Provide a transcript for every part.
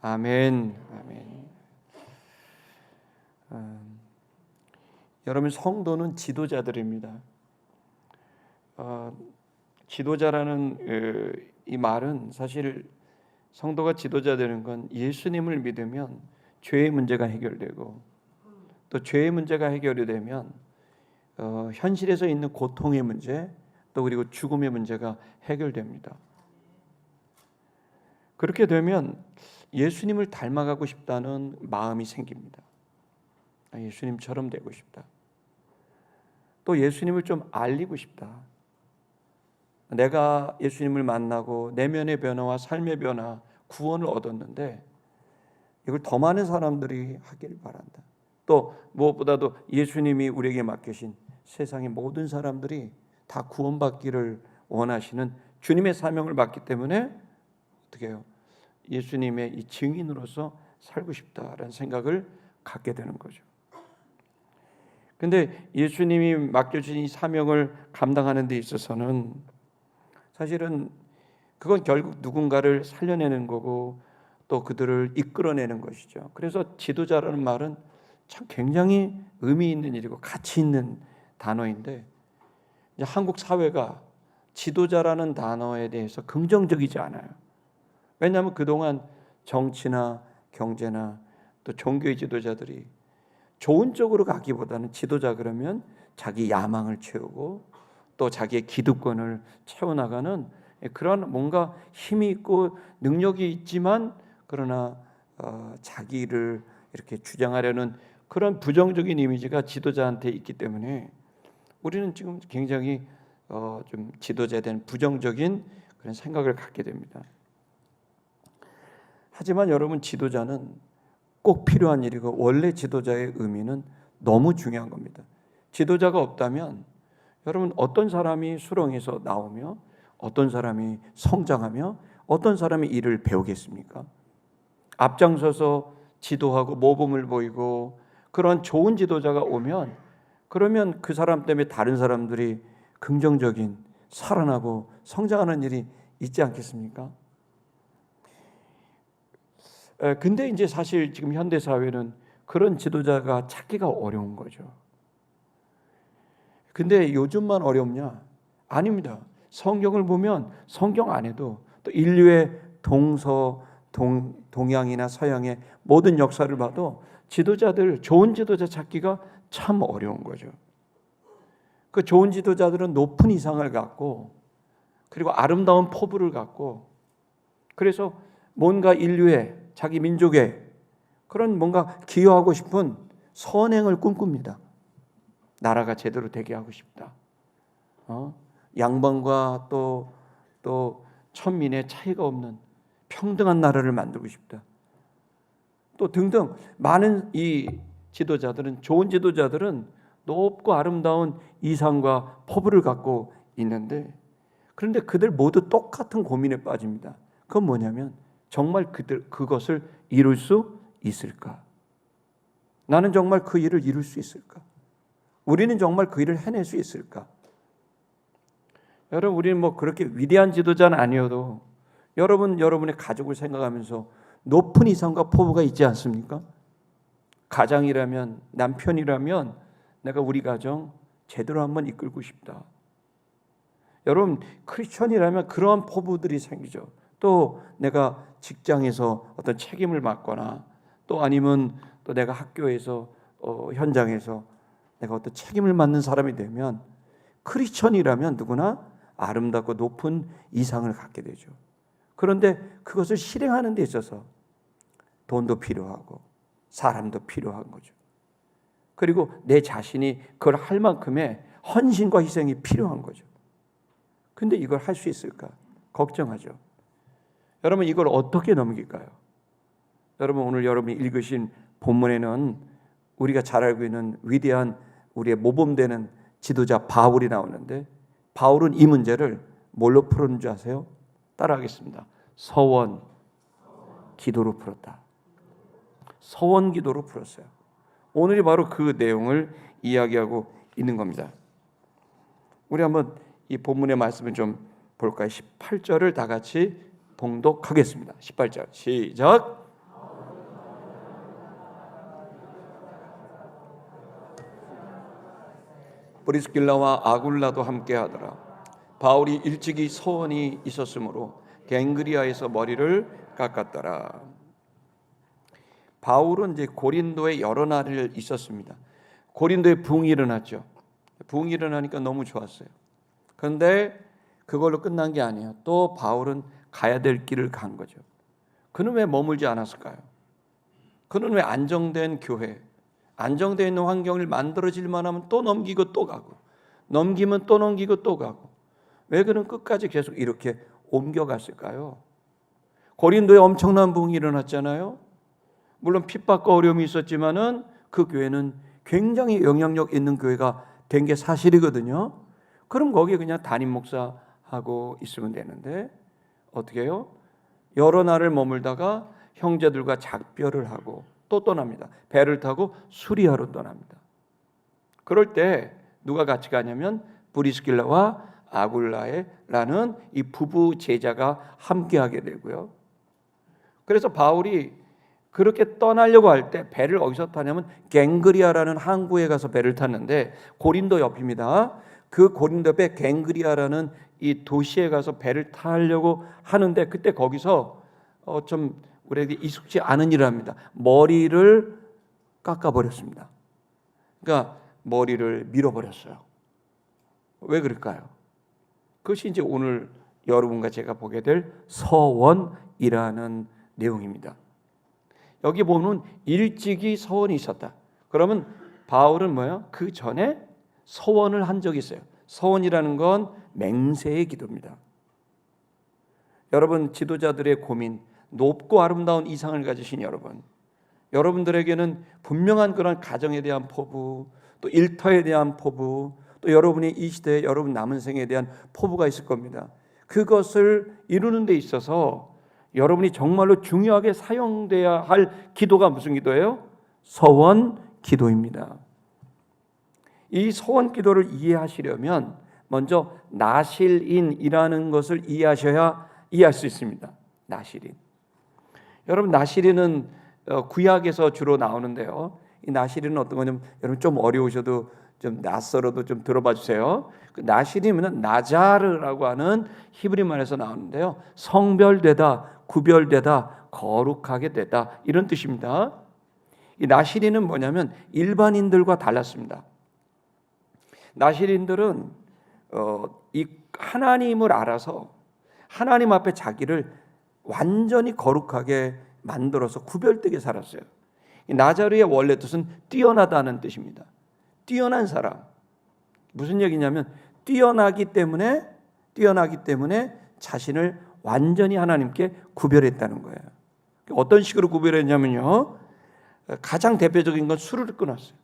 아멘. 아멘. 여러분, 성도는 지도자들입니다. 지도자라는 이 말은 사실 성도가 지도자 되는 건 예수님을 믿으면 죄의 문제가 해결되고, 또 죄의 문제가 해결이 되면 현실에서 있는 고통의 문제, 또 그리고 죽음의 문제가 해결됩니다. 그렇게 되면 예수님을 닮아가고 싶다는 마음이 생깁니다. 예수님처럼 되고 싶다. 또 예수님을 좀 알리고 싶다. 내가 예수님을 만나고 내면의 변화와 삶의 변화, 구원을 얻었는데 이걸 더 많은 사람들이 하길 바란다. 또 무엇보다도 예수님이 우리에게 맡기신 세상의 모든 사람들이 다 구원받기를 원하시는 주님의 사명을 받기 때문에 어떻게 해요? 예수님의 이 증인으로서 살고 싶다라는 생각을 갖게 되는 거죠. 근데 예수님이 맡겨주신 이 사명을 감당하는 데 있어서는 사실은 그건 결국 누군가를 살려내는 거고 또 그들을 이끌어내는 것이죠. 그래서 지도자라는 말은 참 굉장히 의미 있는 일이고 가치 있는 단어인데, 이제 한국 사회가 지도자라는 단어에 대해서 긍정적이지 않아요. 왜냐하면 그동안 정치나 경제나 또 종교의 지도자들이 좋은 쪽으로 가기보다는 지도자 그러면 자기 야망을 채우고 또 자기의 기득권을 채워나가는 그런 뭔가 힘이 있고 능력이 있지만 그러나 자기를 이렇게 주장하려는 그런 부정적인 이미지가 지도자한테 있기 때문에 우리는 지금 굉장히 좀 지도자에 대한 부정적인 그런 생각을 갖게 됩니다. 하지만 여러분, 지도자는 꼭 필요한 일이고 원래 지도자의 의미는 너무 중요한 겁니다. 지도자가 없다면 여러분, 어떤 사람이 수렁에서 나오며 어떤 사람이 성장하며 어떤 사람이 일을 배우겠습니까? 앞장서서 지도하고 모범을 보이고 그런 좋은 지도자가 오면 그러면 그 사람 때문에 다른 사람들이 긍정적인 살아나고 성장하는 일이 있지 않겠습니까? 근데 이제 사실 지금 현대 사회는 그런 지도자가 찾기가 어려운 거죠. 근데 요즘만 어렵냐? 아닙니다. 성경을 보면 성경 안에도 또 인류의 동양이나 서양의 모든 역사를 봐도 지도자들, 좋은 지도자 찾기가 참 어려운 거죠. 그 좋은 지도자들은 높은 이상을 갖고 그리고 아름다운 포부를 갖고 그래서 뭔가 인류의 자기 민족의 그런 뭔가 기여하고 싶은 선행을 꿈꿉니다. 나라가 제대로 되게 하고 싶다. 양반과 또 천민의 차이가 없는 평등한 나라를 만들고 싶다. 또 등등 많은 이 지도자들은, 좋은 지도자들은 높고 아름다운 이상과 포부를 갖고 있는데, 그런데 그들 모두 똑같은 고민에 빠집니다. 그건 뭐냐면 정말 그것을 이룰 수 있을까? 나는 정말 그 일을 이룰 수 있을까? 우리는 정말 그 일을 해낼 수 있을까? 여러분, 우리는 뭐 그렇게 위대한 지도자는 아니어도 여러분의 가족을 생각하면서 높은 이상과 포부가 있지 않습니까? 가장이라면, 남편이라면 내가 우리 가정 제대로 한번 이끌고 싶다. 여러분, 크리스천이라면 그러한 포부들이 생기죠. 또 내가 직장에서 어떤 책임을 맡거나 또 아니면 또 내가 학교에서 현장에서 내가 어떤 책임을 맡는 사람이 되면 크리스천이라면 누구나 아름답고 높은 이상을 갖게 되죠. 그런데 그것을 실행하는 데 있어서 돈도 필요하고 사람도 필요한 거죠. 그리고 내 자신이 그걸 할 만큼의 헌신과 희생이 필요한 거죠. 근데 이걸 할 수 있을까? 걱정하죠. 여러분, 이걸 어떻게 넘길까요? 여러분, 오늘 여러분이 읽으신 본문에는 우리가 잘 알고 있는 위대한 우리의 모범되는 지도자 바울이 나오는데, 바울은 이 문제를 뭘로 풀었는 줄 아세요? 따라하겠습니다. 서원 기도로 풀었다. 서원 기도로 풀었어요. 오늘이 바로 그 내용을 이야기하고 있는 겁니다. 우리 한번 이 본문의 말씀을 좀 볼까요? 18절을 다 같이 봉독하겠습니다. 18절 시작. 브리스길라와 아굴라도 함께하더라. 바울이 일찍이 소원이 있었으므로 갱그리아에서 머리를 깎았더라. 바울은 이제 고린도에 여러 날을 있었습니다. 고린도에 부흥이 일어났죠. 부흥이 일어나니까 너무 좋았어요. 그런데 그걸로 끝난 게 아니에요. 또 바울은 가야 될 길을 간 거죠. 그는 왜 머물지 않았을까요? 그는 왜 안정된 교회, 안정되어 있는 환경을 만들어질만 하면 또 넘기고 또 가고, 넘기면 또 넘기고 또 가고, 왜 그는 끝까지 계속 이렇게 옮겨갔을까요? 고린도에 엄청난 부흥이 일어났잖아요. 물론 핍박과 어려움이 있었지만은 그 교회는 굉장히 영향력 있는 교회가 된 게 사실이거든요. 그럼 거기에 그냥 담임 목사하고 있으면 되는데 어떻게 해요? 여러 날을 머물다가 형제들과 작별을 하고 또 떠납니다. 배를 타고 수리아로 떠납니다. 그럴 때 누가 같이 가냐면 브리스길라와 아굴라라는 이 부부 제자가 함께하게 되고요. 그래서 바울이 그렇게 떠나려고 할 때 배를 어디서 타냐면 갱그리아라는 항구에 가서 배를 탔는데 고린도 옆입니다. 그 고린도 옆에 갱그리아라는 이 도시에 가서 배를 타려고 하는데 그때 거기서 좀 우리에게 익숙지 않은 일을 합니다. 머리를 깎아버렸습니다. 그러니까 머리를 밀어버렸어요. 왜 그럴까요? 그것이 이제 오늘 여러분과 제가 보게 될 서원이라는 내용입니다. 여기 보면 일찍이 서원이 있었다. 그러면 바울은 뭐예요? 그 전에 서원을 한 적이 있어요. 서원이라는 건 맹세의 기도입니다. 여러분 지도자들의 고민, 높고 아름다운 이상을 가지신 여러분들에게는 분명한 그런 가정에 대한 포부, 또 일터에 대한 포부, 또 여러분의 이 시대에 여러분 남은 생에 대한 포부가 있을 겁니다. 그것을 이루는 데 있어서 여러분이 정말로 중요하게 사용돼야 할 기도가 무슨 기도예요? 서원 기도입니다. 이 서원 기도를 이해하시려면 먼저 나실인이라는 것을 이해할 수 있습니다. 나실인. 여러분 나실인은 구약에서 주로 나오는데요. 이 나실인은 어떤 거냐면 여러분 좀 어려우셔도 좀 낯설어도 좀 들어봐 주세요. 그 나실인은 나자르라고 하는 히브리 말에서 나오는데요. 성별되다, 구별되다, 거룩하게 되다 이런 뜻입니다. 이 나실인은 뭐냐면 일반인들과 달랐습니다. 나실인들은 이 하나님을 알아서 하나님 앞에 자기를 완전히 거룩하게 만들어서 구별되게 살았어요. 이 나자르의 원래 뜻은 뛰어나다는 뜻입니다. 뛰어난 사람. 무슨 얘기냐면 뛰어나기 때문에 자신을 완전히 하나님께 구별했다는 거예요. 어떤 식으로 구별했냐면요. 가장 대표적인 건 술을 끊었어요.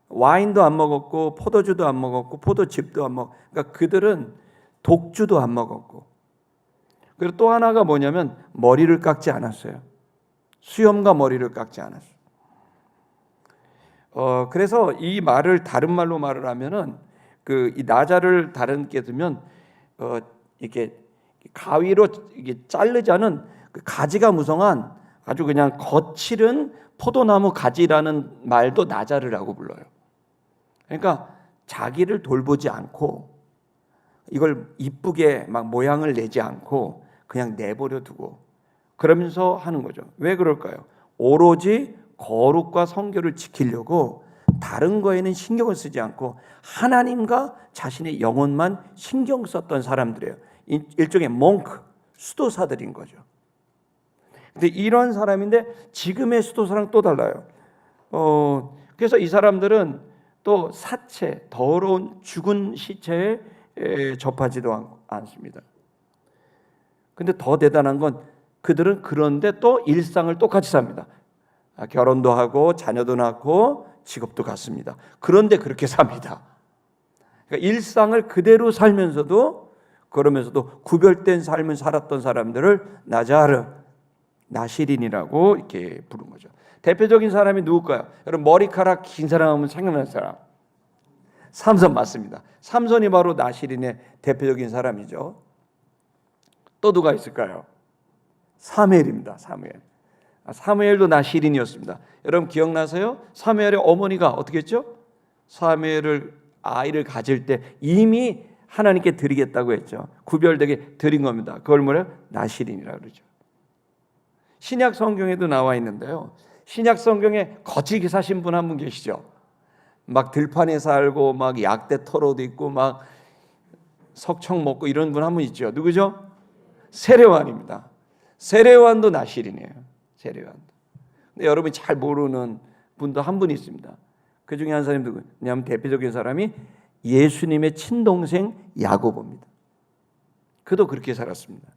와인도 안 먹었고 포도주도 안 먹었고 포도즙도 안 먹었고 그러니까 그들은 독주도 안 먹었고 그리고 또 하나가 뭐냐면 머리를 깎지 않았어요. 수염과 머리를 깎지 않았어요. 그래서 이 말을 다른 말로 말을 하면은 이 나자를 다른게 들면 이렇게 가위로 이게 자르지 않은 그 가지가 무성한 아주 그냥 거칠은 포도나무 가지라는 말도 나자르라고 불러요. 그러니까 자기를 돌보지 않고 이걸 이쁘게 막 모양을 내지 않고 그냥 내버려 두고 그러면서 하는 거죠. 왜 그럴까요? 오로지 거룩과 성결을 지키려고 다른 거에는 신경을 쓰지 않고 하나님과 자신의 영혼만 신경 썼던 사람들이에요. 일종의 몽크, 수도사들인 거죠. 근데 이런 사람인데 지금의 수도사랑 또 달라요. 그래서 이 사람들은 또 사체, 더러운 죽은 시체에 접하지도 않습니다. 근데 더 대단한 건 그들은 그런데 또 일상을 똑같이 삽니다. 결혼도 하고 자녀도 낳고 직업도 갖습니다. 그런데 그렇게 삽니다. 그러니까 일상을 그대로 살면서도 그러면서도 구별된 삶을 살았던 사람들을 나자르, 나실인이라고 이렇게 부른 거죠. 대표적인 사람이 누굴까요? 여러분 머리카락 긴 사람 하면 생각나는 사람. 삼손 맞습니다. 삼손이 바로 나실인의 대표적인 사람이죠. 또 누가 있을까요? 사무엘입니다. 사무엘도 나실인이었습니다. 여러분 기억나세요? 사무엘의 어머니가 어떻게 했죠? 사무엘을 아이를 가질 때 이미 하나님께 드리겠다고 했죠. 구별되게 드린 겁니다. 그걸 뭐래요? 나실인이라고 그러죠. 신약 성경에도 나와 있는데요. 신약 성경에 거칠게 사신 분 한 분 계시죠. 막 들판에 살고 막 약대 털어도 있고 막 석청 먹고 이런 분 한 분 있죠. 누구죠? 세례요한입니다. 세례요한도 나실인이에요. 세례요한도. 근데 여러분이 잘 모르는 분도 한 분 있습니다. 그 중에 한 사람이 누구냐면 대표적인 사람이 예수님의 친동생 야고보입니다. 그도 그렇게 살았습니다.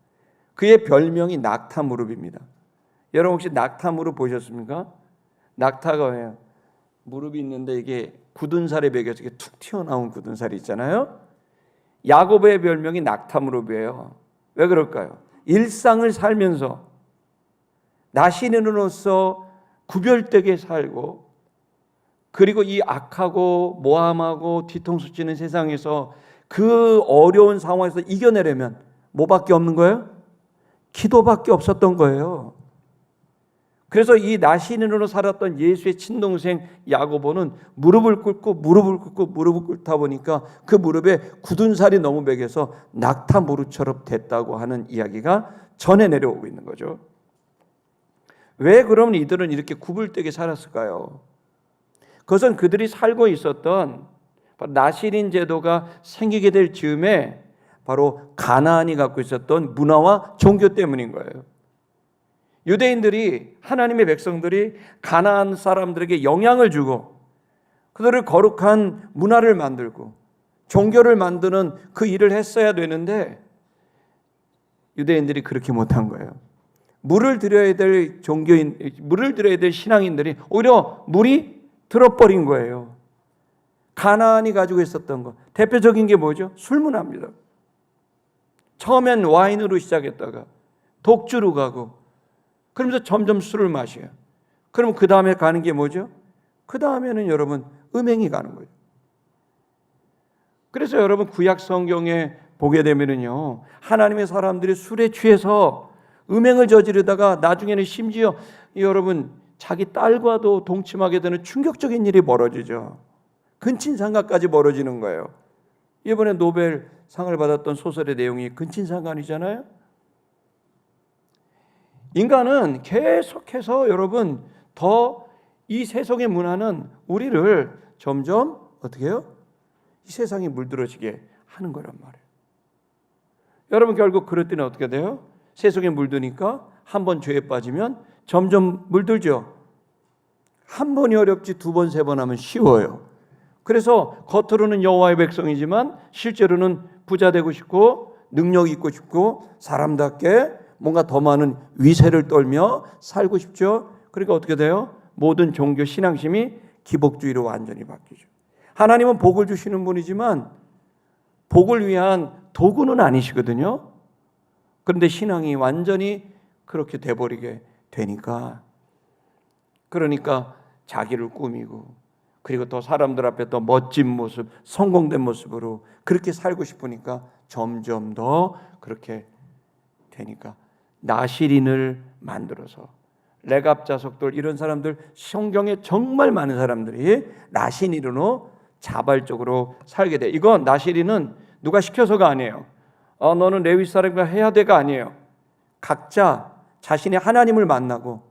그의 별명이 낙타 무릎입니다. 여러분 혹시 낙타 무릎 보셨습니까? 낙타가 왜요? 무릎이 있는데 이게 굳은 살에 베겨서 이렇게 툭 튀어나온 굳은 살이 있잖아요. 야고보의 별명이 낙타 무릎이에요. 왜 그럴까요? 일상을 살면서 나시린으로서 구별되게 살고, 그리고 이 악하고 모함하고 뒤통수 치는 세상에서 그 어려운 상황에서 이겨내려면 뭐밖에 없는 거예요? 기도밖에 없었던 거예요. 그래서 이 나시린으로 살았던 예수의 친동생 야고보는 무릎을 꿇고 꿇다 보니까 그 무릎에 굳은 살이 너무 배겨서 낙타 무릎처럼 됐다고 하는 이야기가 전해 내려오고 있는 거죠. 왜 그러면 이들은 이렇게 구불되게 살았을까요? 그것은 그들이 살고 있었던 나실인 제도가 생기게 될 즈음에 바로 가나안이 갖고 있었던 문화와 종교 때문인 거예요. 유대인들이, 하나님의 백성들이 가나안 사람들에게 영향을 주고 그들을 거룩한 문화를 만들고 종교를 만드는 그 일을 했어야 되는데 유대인들이 그렇게 못한 거예요. 물을 드려야 될 종교인, 물을 드려야 될 신앙인들이 오히려 물이 들어버린 거예요. 가나안이 가지고 있었던 것, 대표적인 게 뭐죠? 술 문화입니다. 처음엔 와인으로 시작했다가 독주로 가고, 그러면서 점점 술을 마셔요. 그럼 그 다음에 가는 게 뭐죠? 그 다음에는 여러분 음행이 가는 거예요. 그래서 여러분 구약 성경에 보게 되면은요, 하나님의 사람들이 술에 취해서 음행을 저지르다가 나중에는 심지어 여러분 자기 딸과도 동침하게 되는 충격적인 일이 벌어지죠. 근친상간까지 벌어지는 거예요. 이번에 노벨상을 받았던 소설의 내용이 근친상간이잖아요. 인간은 계속해서 여러분 더 이 세상의 문화는 우리를 점점 어떻게 해요? 이 세상에 물들어지게 하는 거란 말이에요. 여러분 결국 그럴 때는 어떻게 돼요? 세속에 물드니까 한 번 죄에 빠지면 점점 물들죠. 한 번이 어렵지 두 번, 세 번 하면 쉬워요. 그래서 겉으로는 여호와의 백성이지만 실제로는 부자 되고 싶고 능력 있고 싶고 사람답게 뭔가 더 많은 위세를 떨며 살고 싶죠. 그러니까 어떻게 돼요? 모든 종교 신앙심이 기복주의로 완전히 바뀌죠. 하나님은 복을 주시는 분이지만 복을 위한 도구는 아니시거든요. 그런데 신앙이 완전히 그렇게 돼버리게 되니까, 그러니까 자기를 꾸미고 그리고 또 사람들 앞에 더 멋진 모습, 성공된 모습으로 그렇게 살고 싶으니까 점점 더 그렇게 되니까 나실인을 만들어서 레갑 자석들 이런 사람들, 성경에 정말 많은 사람들이 나실인으로 자발적으로 살게 돼. 이건 나실인은 누가 시켜서가 아니에요. 너는 레위 사람과 해야 돼가 아니에요. 각자 자신의 하나님을 만나고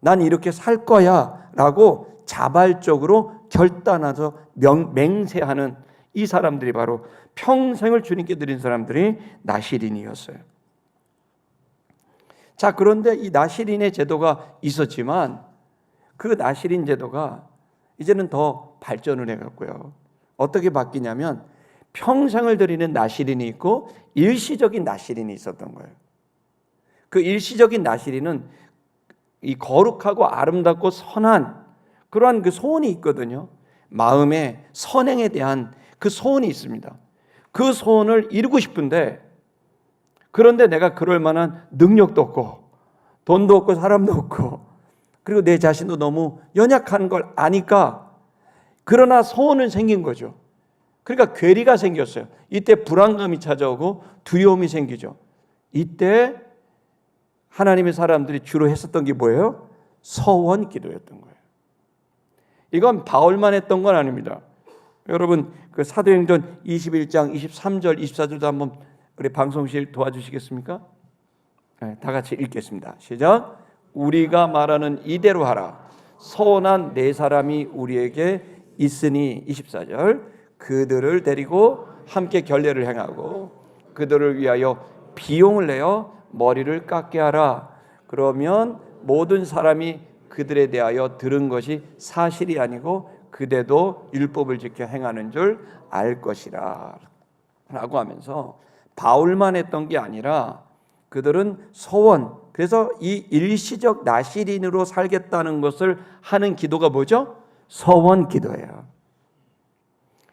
난 이렇게 살 거야 라고 자발적으로 결단해서 맹세하는 이 사람들이 바로 평생을 주님께 드린 사람들이 나실인이었어요. 자, 그런데 이 나실인의 제도가 있었지만 그 나실인 제도가 이제는 더 발전을 해갔고요. 어떻게 바뀌냐면 평생을 드리는 나실인이 있고 일시적인 나실인이 있었던 거예요. 그 일시적인 나실인은 이 거룩하고 아름답고 선한 그러한 그 소원이 있거든요. 마음에 선행에 대한 그 소원이 있습니다. 그 소원을 이루고 싶은데, 그런데 내가 그럴 만한 능력도 없고 돈도 없고 사람도 없고 그리고 내 자신도 너무 연약한 걸 아니까, 그러나 소원은 생긴 거죠. 그러니까 괴리가 생겼어요. 이때 불안감이 찾아오고 두려움이 생기죠. 이때 하나님의 사람들이 주로 했었던 게 뭐예요? 서원 기도였던 거예요. 이건 바울만 했던 건 아닙니다. 여러분 그 사도행전 21장 23절 24절도 한번 우리 방송실 도와주시겠습니까? 네, 다 같이 읽겠습니다. 시작. 우리가 말하는 이대로 하라. 서원한 네 사람이 우리에게 있으니 24절 그들을 데리고 함께 결례를 행하고 그들을 위하여 비용을 내어 머리를 깎게 하라. 그러면 모든 사람이 그들에 대하여 들은 것이 사실이 아니고 그대도 율법을 지켜 행하는 줄 알 것이라 라고 하면서 바울만 했던 게 아니라 그들은 서원, 그래서 이 일시적 나시린으로 살겠다는 것을 하는 기도가 뭐죠? 서원 기도예요.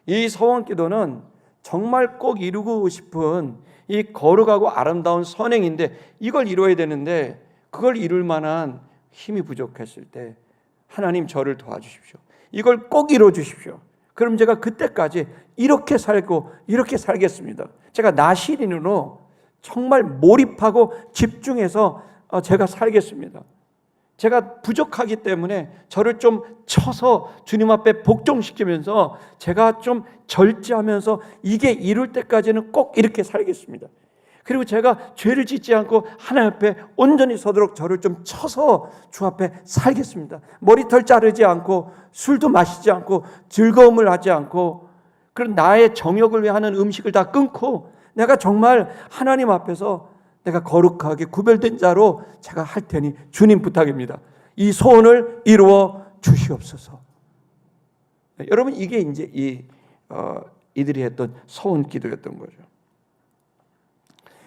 이 서원 기도는 정말 꼭 이루고 싶은 이 거룩하고 아름다운 선행인데 이걸 이루어야 되는데 그걸 이룰 만한 힘이 부족했을 때 하나님 저를 도와주십시오. 이걸 꼭 이루어 주십시오. 그럼 제가 그때까지 이렇게 살고 이렇게 살겠습니다. 제가 나시린으로 정말 몰입하고 집중해서 제가 살겠습니다. 제가 부족하기 때문에 저를 좀 쳐서 주님 앞에 복종시키면서 제가 좀 절제하면서 이게 이룰 때까지는 꼭 이렇게 살겠습니다. 그리고 제가 죄를 짓지 않고 하나님 앞에 온전히 서도록 저를 좀 쳐서 주 앞에 살겠습니다. 머리털 자르지 않고 술도 마시지 않고 즐거움을 하지 않고 그런 나의 정욕을 위해 하는 음식을 다 끊고 내가 정말 하나님 앞에서 내가 거룩하게 구별된 자로 제가 할 테니 주님 부탁입니다. 이 소원을 이루어 주시옵소서. 여러분 이게 이제 이들이 했던 소원 기도였던 거죠.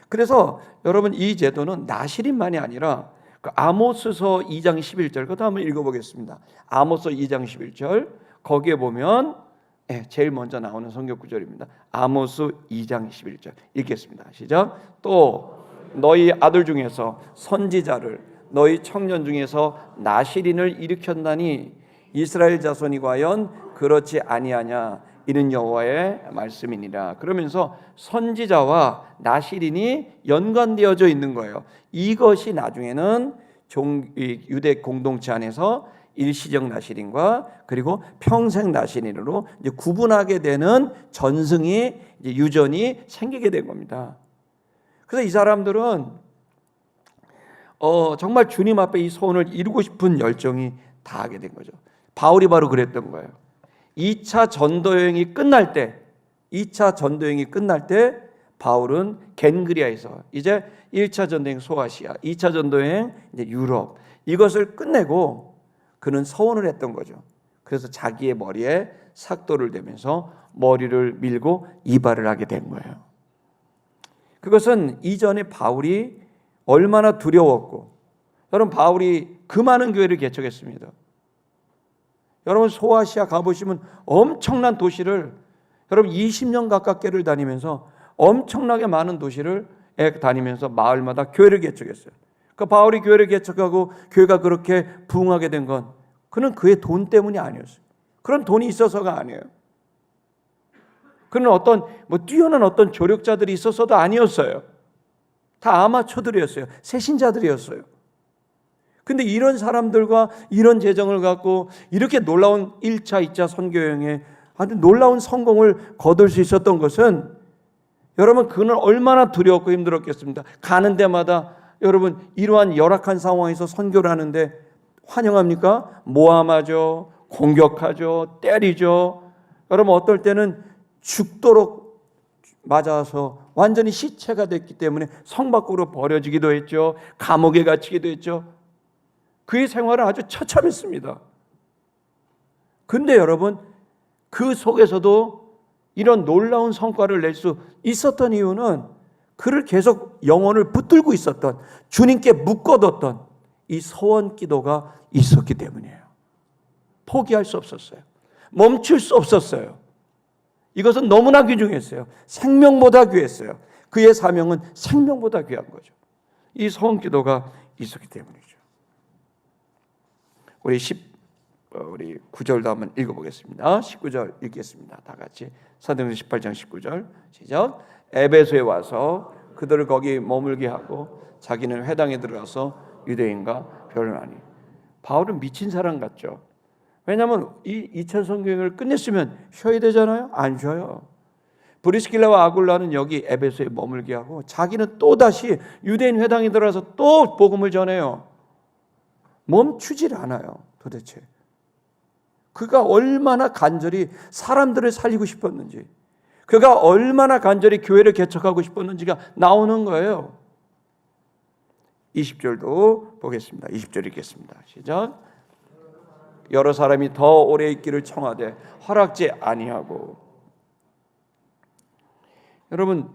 그래서 여러분 이 제도는 나시린만이 아니라 그 아모스서 2장 11절 그것도 한번 읽어보겠습니다. 아모스 2장 11절 거기에 보면 제일 먼저 나오는 성경 구절입니다. 아모스 2장 11절 읽겠습니다. 시작. 또 너희 아들 중에서 선지자를 너희 청년 중에서 나시린을 일으켰나니 이스라엘 자손이 과연 그렇지 아니하냐 이는 여호와의 말씀이니라. 그러면서 선지자와 나시린이 연관되어져 있는 거예요. 이것이 나중에는 유대 공동체 안에서 일시적 나시린과 그리고 평생 나시린으로 이제 구분하게 되는 전승이 이제 유전이 생기게 된 겁니다. 그래서 이 사람들은 정말 주님 앞에 이 소원을 이루고 싶은 열정이 다하게 된 거죠. 바울이 바로 그랬던 거예요. 2차 전도 여행이 끝날 때 바울은 겐그리아에서 이제 1차 전도 여행 소아시아, 2차 전도 여행 이제 유럽 이것을 끝내고 그는 서원을 했던 거죠. 그래서 자기의 머리에 삭도를 대면서 머리를 밀고 이발을 하게 된 거예요. 그것은 이전에 바울이 얼마나 두려웠고 여러분 바울이 그 많은 교회를 개척했습니다. 여러분 소아시아 가보시면 엄청난 도시를 여러분 20년 가깝게를 다니면서 엄청나게 많은 도시를 다니면서 마을마다 교회를 개척했어요. 그 바울이 교회를 개척하고 교회가 그렇게 부흥하게 된 건 그는 그의 돈 때문이 아니었어요. 그런 돈이 있어서가 아니에요. 그는 뛰어난 어떤 조력자들이 있어서도 아니었어요. 다 아마추어들이었어요. 새신자들이었어요. 근데 이런 사람들과 이런 재정을 갖고 이렇게 놀라운 1차, 2차 선교여행에 아주 놀라운 성공을 거둘 수 있었던 것은 여러분 그는 얼마나 두려웠고 힘들었겠습니다. 가는 데마다 여러분 이러한 열악한 상황에서 선교를 하는데 환영합니까? 모함하죠. 공격하죠. 때리죠. 여러분 어떨 때는 죽도록 맞아서 완전히 시체가 됐기 때문에 성 밖으로 버려지기도 했죠. 감옥에 갇히기도 했죠. 그의 생활은 아주 처참했습니다. 근데 여러분 그 속에서도 이런 놀라운 성과를 낼 수 있었던 이유는 그를 계속 영혼을 붙들고 있었던 주님께 묶어뒀던 이 서원 기도가 있었기 때문이에요. 포기할 수 없었어요. 멈출 수 없었어요. 이것은 너무나 귀중했어요. 생명보다 귀했어요. 그의 사명은 생명보다 귀한 거죠. 이 서원 기도가 있었기 때문이죠. 우리 9절도 한번 읽어보겠습니다. 19절 읽겠습니다. 다 같이 사도행전 18장 19절 시작. 에베소에 와서 그들을 거기 머물게 하고 자기는 회당에 들어가서 유대인과 변론하니. 바울은 미친 사람 같죠. 왜냐하면 이 2차 성경을 끝냈으면 쉬어야 되잖아요. 안 쉬어요. 브리스길라와 아굴라는 여기 에베소에 머물게 하고 자기는 또다시 유대인 회당에 들어가서 또 복음을 전해요. 멈추질 않아요. 도대체 그가 얼마나 간절히 사람들을 살리고 싶었는지, 그가 얼마나 간절히 교회를 개척하고 싶었는지가 나오는 거예요. 20절도 보겠습니다. 20절 읽겠습니다. 시작. 여러 사람이 더 오래 있기를 청하되 허락지 아니하고. 여러분,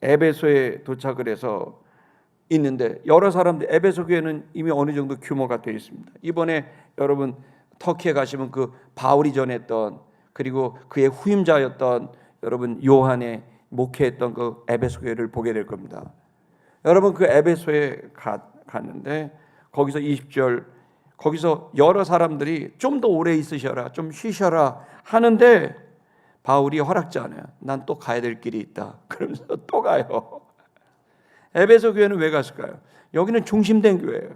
에베소에 도착을 해서 있는데 여러 사람들, 에베소 교회는 이미 어느 정도 규모가 되어 있습니다. 이번에 여러분 터키에 가시면 그 바울이 전했던, 그리고 그의 후임자였던 여러분 요한의 목회했던 그 에베소 교회를 보게 될 겁니다. 여러분 그 에베소에 갔는데 거기서 20절, 거기서 여러 사람들이 좀 더 오래 있으셔라, 좀 쉬셔라 하는데 바울이 허락지 않아요. 난 또 가야 될 길이 있다. 그러면서 또 가요. 에베소 교회는 왜 갔을까요? 여기는 중심된 교회예요.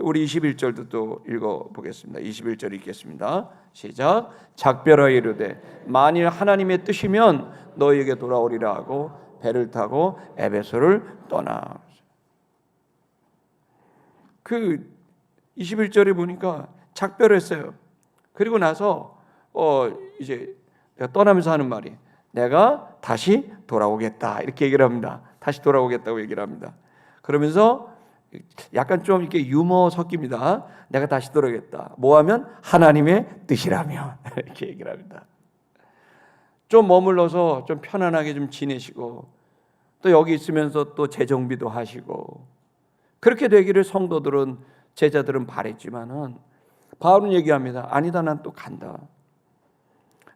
우리 21절도 또 읽어보겠습니다. 21절 읽겠습니다. 시작. 작별하여 이르되 만일 하나님의 뜻이면 너희에게 돌아오리라 하고 배를 타고 에베소를 떠나. 그 21절에 보니까 작별했어요. 그리고 나서 이제 내가 떠나면서 하는 말이 내가 다시 돌아오겠다 이렇게 얘기를 합니다. 다시 돌아오겠다고 얘기를 합니다. 그러면서 약간 좀 이렇게 유머 섞입니다. 내가 다시 돌아오겠다. 뭐 하면 하나님의 뜻이라면 이렇게 얘기를 합니다. 좀 머물러서 좀 편안하게 좀 지내시고 또 여기 있으면서 또 재정비도 하시고 그렇게 되기를 성도들은, 제자들은 바랬지만은 바울은 얘기합니다. 아니다, 난 또 간다.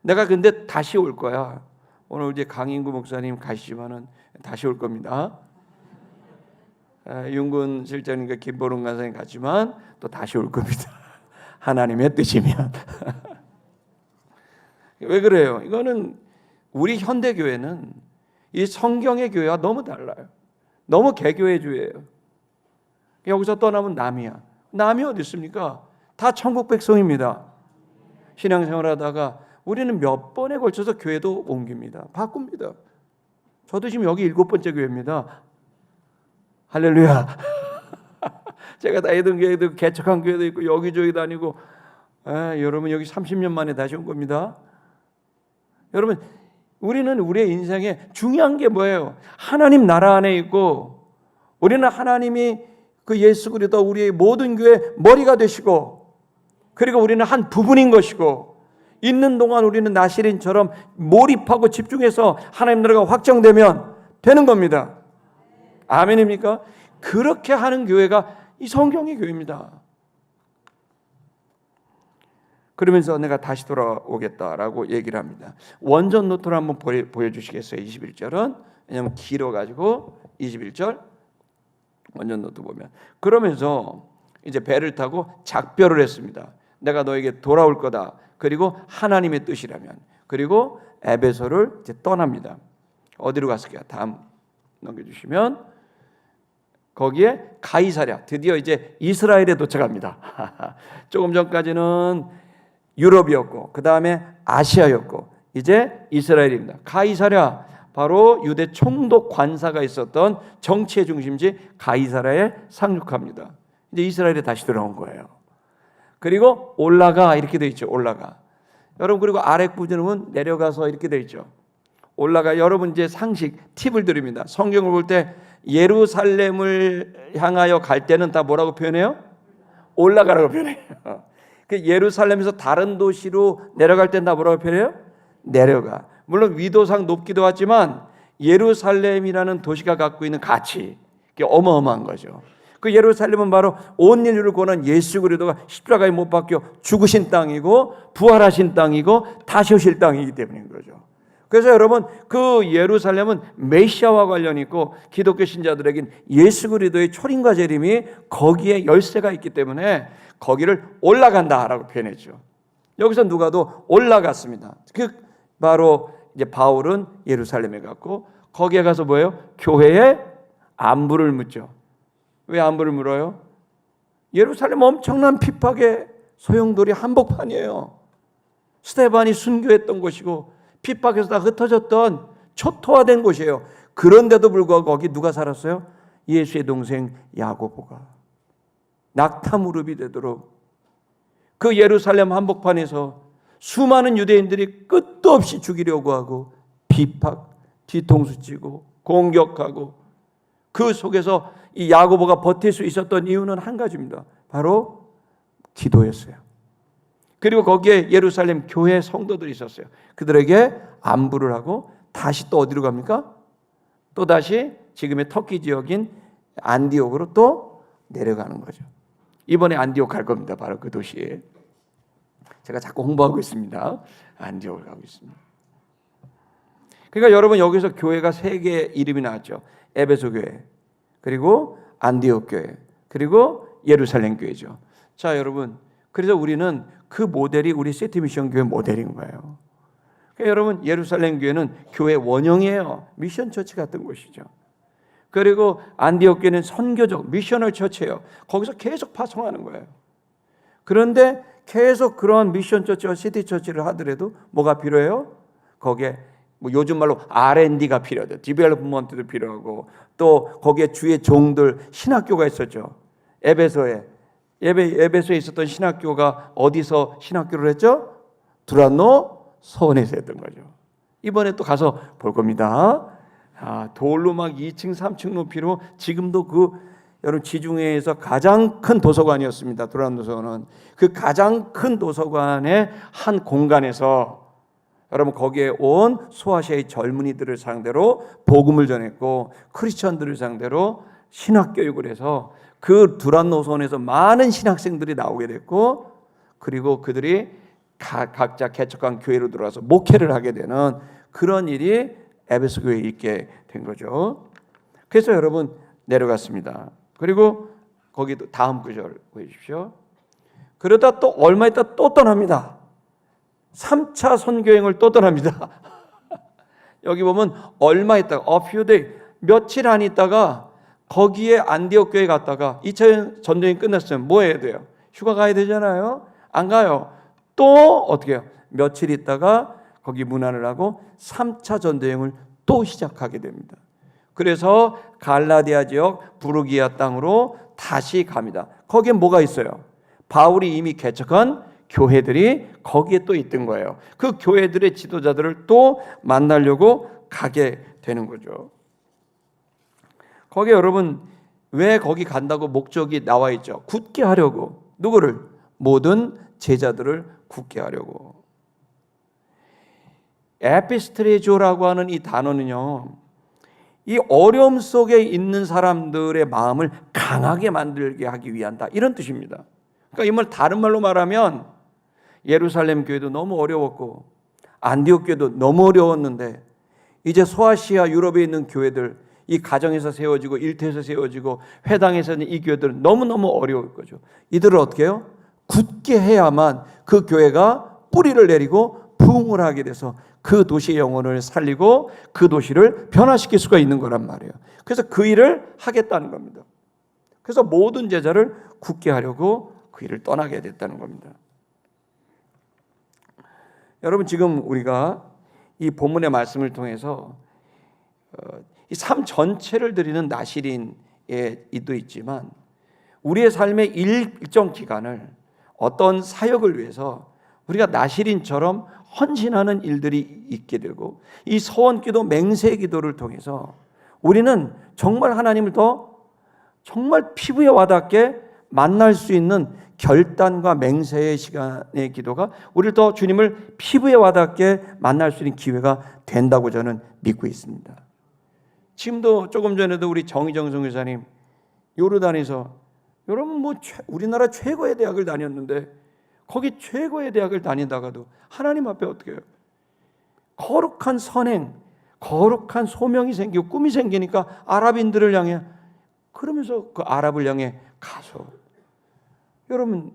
내가 근데 다시 올 거야. 오늘 이제 강인구 목사님 가시지만은 다시 올 겁니다. 윤근 실장님과 김보름 간사님 갔지만 또 다시 올 겁니다. 하나님의 뜻이면. 왜 그래요? 이거는 우리 현대교회는 이 성경의 교회와 너무 달라요. 너무 개교회주의예요. 여기서 떠나면 남이야. 남이 어디 있습니까? 다 천국 백성입니다. 신앙생활하다가 우리는 몇 번에 걸쳐서 교회도 옮깁니다. 바꿉니다. 저도 지금 여기 7번째 교회입니다. 할렐루야. 제가 다니던 교회도 개척한 교회도 있고 여기저기 다니고 여러분 여기 30년 만에 다시 온 겁니다. 여러분 우리는 우리의 인생에 중요한 게 뭐예요? 하나님 나라 안에 있고 우리는 하나님이 그 예수 그리스도 우리의 모든 교회 머리가 되시고 그리고 우리는 한 부분인 것이고 있는 동안 우리는 나시린처럼 몰입하고 집중해서 하나님 나라가 확정되면 되는 겁니다. 아멘입니까? 그렇게 하는 교회가 이 성경의 교회입니다. 그러면서 내가 다시 돌아오겠다라고 얘기를 합니다. 원전 노트를 한번 보여주시겠어요? 21절은 왜냐하면 길어가지고 21절 원전 노트 보면 그러면서 이제 배를 타고 작별을 했습니다. 내가 너에게 돌아올 거다. 그리고 하나님의 뜻이라면. 그리고 에베소를 이제 떠납니다. 어디로 갔을까요? 다음 넘겨주시면 거기에 가이사랴, 드디어 이제 이스라엘에 도착합니다. 조금 전까지는 유럽이었고 그 다음에 아시아였고 이제 이스라엘입니다. 가이사랴, 바로 유대 총독 관사가 있었던 정치의 중심지 가이사랴에 상륙합니다. 이제 이스라엘에 다시 들어온 거예요. 그리고 올라가 이렇게 돼 있죠. 올라가. 여러분 그리고 아랫부분은 내려가서 이렇게 돼 있죠. 올라가. 여러분 이제 상식 팁을 드립니다. 성경을 볼 때 예루살렘을 향하여 갈 때는 다 뭐라고 표현해요? 올라가라고 표현해요. 그 예루살렘에서 다른 도시로 내려갈 때는 다 뭐라고 표현해요? 내려가. 물론 위도상 높기도 하지만 예루살렘이라는 도시가 갖고 있는 가치, 그게 어마어마한 거죠. 그 예루살렘은 바로 온 인류를 구원한 예수 그리스도가 십자가에 못 박혀 죽으신 땅이고 부활하신 땅이고 다시 오실 땅이기 때문인 거죠. 그래서 여러분 그 예루살렘은 메시아와 관련이 있고 기독교 신자들에겐 예수 그리스도의 초림과 재림이 거기에 열쇠가 있기 때문에 거기를 올라간다라고 표현했죠. 여기서 누가도 올라갔습니다. 그 바로 이제 바울은 예루살렘에 갔고 거기에 가서 뭐예요? 교회에 안부를 묻죠. 왜 안부를 물어요? 예루살렘 엄청난 핍박에 소용돌이 한복판이에요. 스데반이 순교했던 곳이고 핍박에서 다 흩어졌던 초토화된 곳이에요. 그런데도 불구하고 거기 누가 살았어요? 예수의 동생 야고보가 낙타 무릎이 되도록 그 예루살렘 한복판에서 수많은 유대인들이 끝도 없이 죽이려고 하고 비팍, 뒤통수 치고 공격하고 그 속에서 이 야고보가 버틸 수 있었던 이유는 한 가지입니다. 바로 기도였어요. 그리고 거기에 예루살렘 교회 성도들이 있었어요. 그들에게 안부를 하고 다시 또 어디로 갑니까? 또 다시 지금의 터키 지역인 안디옥으로 또 내려가는 거죠. 이번에 안디옥 갈 겁니다. 바로 그 도시에. 제가 자꾸 홍보하고 있습니다. 안디옥을 가고 있습니다. 그러니까 여러분 여기서 교회가 세 개의 이름이 나왔죠. 에베소 교회, 그리고 안디옥 교회, 그리고 예루살렘 교회죠. 자, 여러분, 그래서 우리는 그 모델이 우리 시티미션 교회 모델인 거예요. 그러니까 여러분 예루살렘 교회는 교회 원형이에요. 미션 처치 같은 곳이죠. 그리고 안디옥 교회는 선교적 미셔널 처치예요. 거기서 계속 파송하는 거예요. 그런데 계속 그런 미션 처치와 시티 처치를 하더라도 뭐가 필요해요? 거기에 뭐 요즘 말로 R&D가 필요하죠. 디벨롭먼트도 필요하고 또 거기에 주의 종들 신학교가 있었죠. 에베소에 있었던 신학교가 어디서 신학교를 했죠? 두란노 서원에서 했던 거죠. 이번에 또 가서 볼 겁니다. 돌로 막 2층 3층 높이로 지금도 그 여러분 지중해에서 가장 큰 도서관이었습니다. 두란노 서원은 그 가장 큰 도서관의 한 공간에서 여러분 거기에 온 소아시아의 젊은이들을 상대로 복음을 전했고 크리스천들을 상대로 신학 교육을 해서 그 두란노 서원에서 많은 신학생들이 나오게 됐고 그리고 그들이 각자 개척한 교회로 들어와서 목회를 하게 되는 그런 일이 에베소 교회에 있게 된 거죠. 그래서 여러분 내려갔습니다. 그리고 거기도 다음 구절 보십시오. 그러다 또 얼마 있다 또 떠납니다. 3차 선교행을 또 떠납니다. 여기 보면 얼마 있다가 a few day 며칠 안 있다가 거기에 안디옥 교회 갔다가 2차 전쟁이 끝났으면 뭐 해야 돼요? 휴가 가야 되잖아요. 안 가요. 또 어떻게 해요? 며칠 있다가 거기 문안을 하고 3차 전쟁을 또 시작하게 됩니다. 그래서 갈라디아 지역 부르기아 땅으로 다시 갑니다. 거기에 뭐가 있어요? 바울이 이미 개척한 교회들이 거기에 또 있던 거예요. 그 교회들의 지도자들을 또 만나려고 가게 되는 거죠. 거기에 여러분 왜 거기 간다고 목적이 나와 있죠? 굳게 하려고. 누구를? 모든 제자들을 굳게 하려고. 에피스트레조라고 하는 이 단어는요, 이 어려움 속에 있는 사람들의 마음을 강하게 만들게 하기 위한다, 이런 뜻입니다. 그러니까 이 말 다른 말로 말하면 예루살렘 교회도 너무 어려웠고 안디옥 교회도 너무 어려웠는데 이제 소아시아 유럽에 있는 교회들, 이 가정에서 세워지고 일터에서 세워지고 회당에서 있는 이 교회들은 너무너무 어려울 거죠. 이들을 어떻게 해요? 굳게 해야만 그 교회가 뿌리를 내리고 부흥을 하게 돼서 그 도시의 영혼을 살리고 그 도시를 변화시킬 수가 있는 거란 말이에요. 그래서 그 일을 하겠다는 겁니다. 그래서 모든 제자를 굳게 하려고 그 일을 떠나게 됐다는 겁니다. 여러분 지금 우리가 이 본문의 말씀을 통해서 이 삶 전체를 드리는 나시린의 이도 있지만 우리의 삶의 일정 기간을 어떤 사역을 위해서 우리가 나시린처럼 헌신하는 일들이 있게 되고 이 서원기도 맹세기도를 통해서 우리는 정말 하나님을 더 정말 피부에 와닿게 만날 수 있는 결단과 맹세의 시간의 기도가 우리를 더 주님을 피부에 와닿게 만날 수 있는 기회가 된다고 저는 믿고 있습니다. 지금도 조금 전에도 우리 정희정 선교사님 요르단에서 여러분 뭐 우리나라 최고의 대학을 다녔는데 거기 최고의 대학을 다니다가도 하나님 앞에 어떻게 해요? 거룩한 선행, 거룩한 소명이 생기고 꿈이 생기니까 아랍인들을 향해 그러면서 그 아랍을 향해 가서 여러분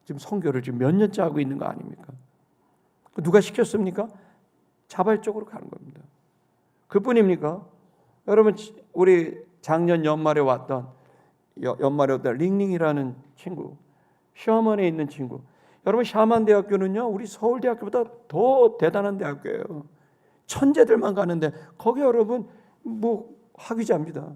지금 선교를 지금 몇 년째 하고 있는 거 아닙니까? 누가 시켰습니까? 자발적으로 가는 겁니다. 그뿐입니까? 여러분 우리 작년 연말에 왔던 링링이라는 친구 셔먼에 있는 친구. 여러분, 샤만 대학교는요, 우리 서울대학교보다 더 대단한 대학교예요. 천재들만 가는데 거기 여러분 뭐 학위자입니다.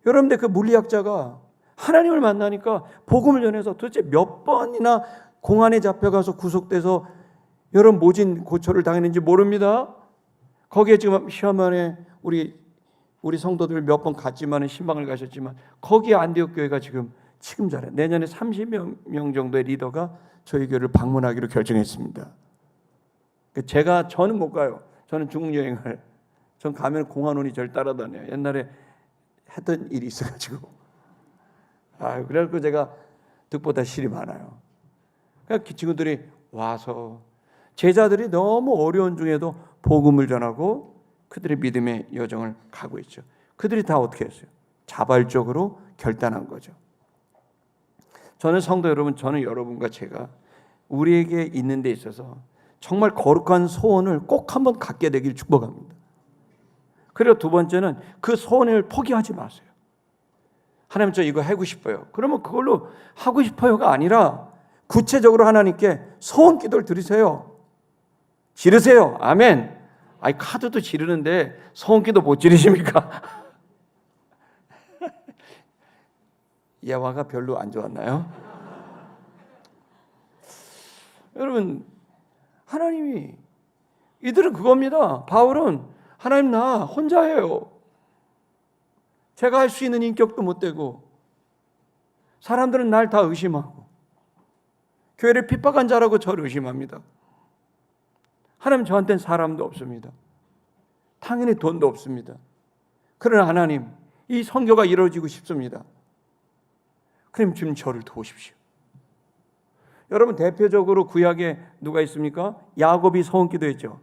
여러분들 그 물리학자가 하나님을 만나니까 복음을 전해서 도대체 몇 번이나 공안에 잡혀가서 구속돼서 여러분 모진 고초를 당했는지 모릅니다. 거기에 지금 셔먼에 우리 성도들 몇 번 갔지만 신방을 가셨지만 거기에 안디옥 교회가 지금 잘해. 내년에 30명 정도의 리더가 저희 교회를 방문하기로 결정했습니다. 저는 못 가요. 저는 중국 여행을. 전 가면 공안원이 저를 따라다녀요. 옛날에 했던 일이 있어가지고. 그래서 제가 득보다 실이 많아요. 그러니까 친구들이 와서 제자들이 너무 어려운 중에도 복음을 전하고 그들의 믿음의 여정을 가고 있죠. 그들이 다 어떻게 했어요? 자발적으로 결단한 거죠. 저는 성도 여러분, 저는 여러분과 제가 우리에게 있는 데 있어서 정말 거룩한 소원을 꼭 한번 갖게 되길 축복합니다. 그리고 두 번째는 그 소원을 포기하지 마세요. 하나님, 저 이거 하고 싶어요. 그러면 그걸로 하고 싶어요가 아니라 구체적으로 하나님께 소원 기도를 드리세요. 지르세요. 아멘. 카드도 지르는데 소원 기도 못 지르십니까? 예화가 별로 안 좋았나요? 여러분, 하나님이 이들은 그겁니다. 바울은 하나님, 나 혼자예요. 제가 할 수 있는 인격도 못 되고 사람들은 날 다 의심하고 교회를 핍박한 자라고 저를 의심합니다. 하나님, 저한테는 사람도 없습니다. 당연히 돈도 없습니다. 그러나 하나님, 이 선교가 이루어지고 싶습니다. 그럼 지금 저를 도우십시오. 여러분, 대표적으로 구약에 누가 있습니까? 야곱이 소원 기도했죠.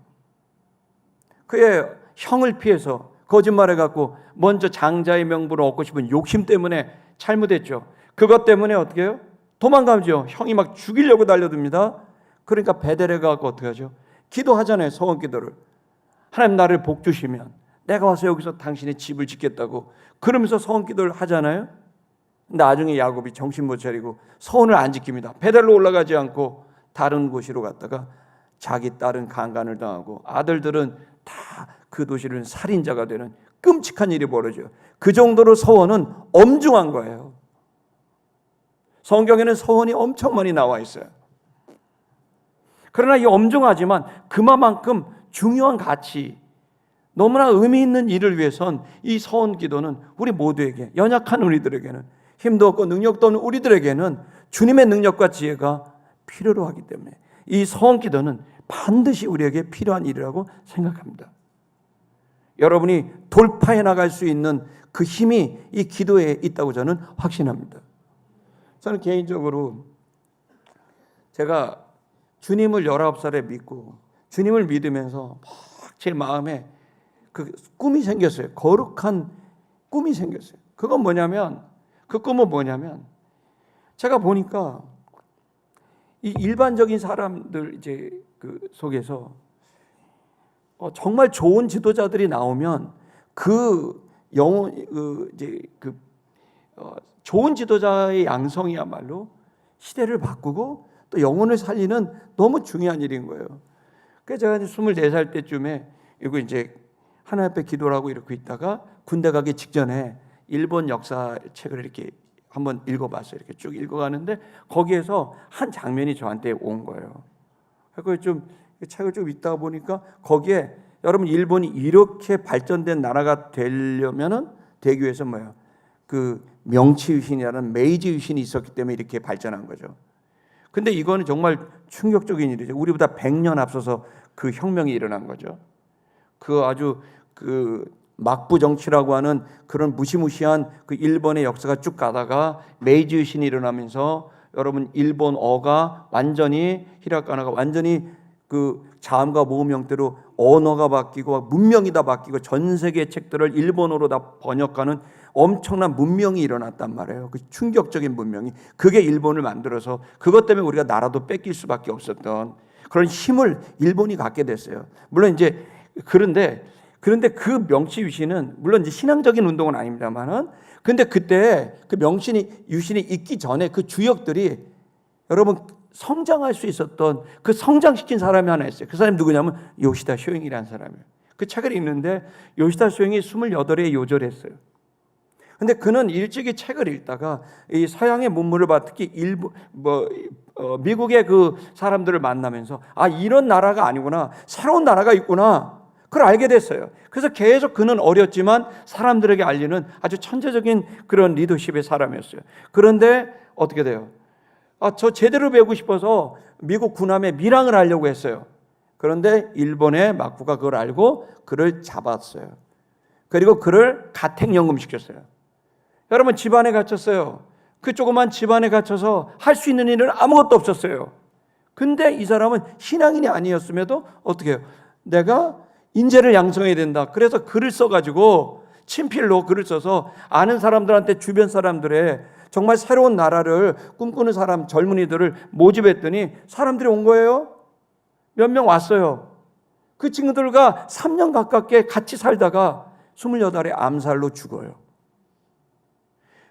그의 형을 피해서 거짓말해갖고 먼저 장자의 명분을 얻고 싶은 욕심 때문에 잘못했죠. 그것 때문에 어떻게 해요? 도망가죠. 형이 막 죽이려고 달려듭니다. 그러니까 베델에 가서 어떻게 하죠? 기도하잖아요. 소원 기도를. 하나님, 나를 복 주시면 내가 와서 여기서 당신의 집을 짓겠다고 그러면서 소원 기도를 하잖아요. 나중에 야곱이 정신 못 차리고 소원을 안 지킵니다. 베델로 올라가지 않고 다른 곳으로 갔다가 자기 딸은 강간을 당하고 아들들은 다 그 도시는 살인자가 되는 끔찍한 일이 벌어져요. 그 정도로 소원은 엄중한 거예요. 성경에는 소원이 엄청 많이 나와 있어요. 그러나 이 엄중하지만 그만큼 중요한 가치, 너무나 의미 있는 일을 위해선 이 소원 기도는 우리 모두에게, 연약한 우리들에게는, 힘도 없고 능력도 없는 우리들에게는 주님의 능력과 지혜가 필요로 하기 때문에 이 소원 기도는 반드시 우리에게 필요한 일이라고 생각합니다. 여러분이 돌파해 나갈 수 있는 그 힘이 이 기도에 있다고 저는 확신합니다. 저는 개인적으로 제가 주님을 19살에 믿고 주님을 믿으면서 막 제 마음에 그 꿈이 생겼어요. 거룩한 꿈이 생겼어요. 그건 뭐냐면, 그 꿈은 뭐냐면, 제가 보니까 이 일반적인 사람들 이제 그 속에서 정말 좋은 지도자들이 나오면 좋은 지도자의 양성이야말로 시대를 바꾸고 또 영혼을 살리는 너무 중요한 일인 거예요. 그래서 제가 이제 24살 때쯤에 이거 이제 하나님 앞에 기도를 하고 이렇게 있다가 군대 가기 직전에 일본 역사 책을 이렇게 한번 읽어봤어요. 이렇게 쭉 읽어가는데 거기에서 한 장면이 저한테 온 거예요. 그래서 좀 책을 좀 읽다가 보니까 거기에 여러분, 일본이 이렇게 발전된 나라가 되려면은 되기 위해서 뭐예요? 그 명치 유신이라는 메이지 유신이 있었기 때문에 이렇게 발전한 거죠. 근데 이거는 정말 충격적인 일이죠. 우리보다 100년 앞서서 그 혁명이 일어난 거죠. 그 아주 그 막부 정치라고 하는 그런 무시무시한 그 일본의 역사가 쭉 가다가 메이지 유신이 일어나면서 여러분, 일본어가 완전히, 히라가나가 완전히 그 자음과 모음 형태로 언어가 바뀌고 문명이 다 바뀌고 전 세계 책들을 일본어로 다 번역하는 엄청난 문명이 일어났단 말이에요. 그 충격적인 문명이, 그게 일본을 만들어서 그것 때문에 우리가 나라도 뺏길 수밖에 없었던 그런 힘을 일본이 갖게 됐어요. 물론 이제 그런데 그 명치 유신은 물론 이제 신앙적인 운동은 아닙니다만은 근데 그때 그 명신이 유신이 있기 전에 그 주역들이 여러분 성장할 수 있었던 그 성장시킨 사람이 하나 있어요. 그 사람이 누구냐면 요시다 쇼잉이라는 사람이에요. 그 책을 읽는데 요시다 쇼잉이 28에 요절을 했어요. 근데 그는 일찍이 책을 읽다가 이 서양의 문물을 봐, 특히 미국의 그 사람들을 만나면서 아, 이런 나라가 아니구나, 새로운 나라가 있구나, 그걸 알게 됐어요. 그래서 계속 그는 어렸지만 사람들에게 알리는 아주 천재적인 그런 리더십의 사람이었어요. 그런데 어떻게 돼요? 아, 저 제대로 배우고 싶어서 미국 군함에 밀항을 하려고 했어요. 그런데 일본의 막부가 그걸 알고 그를 잡았어요. 그리고 그를 가택연금시켰어요. 여러분, 집안에 갇혔어요. 그 조그만 집안에 갇혀서 할 수 있는 일은 아무것도 없었어요. 근데 이 사람은 신앙인이 아니었음에도 어떻게 해요? 내가 인재를 양성해야 된다. 그래서 글을 써가지고 친필로 글을 써서 아는 사람들한테, 주변 사람들의 정말 새로운 나라를 꿈꾸는 사람, 젊은이들을 모집했더니 사람들이 온 거예요. 몇 명 왔어요. 그 친구들과 3년 가깝게 같이 살다가 28에 암살로 죽어요.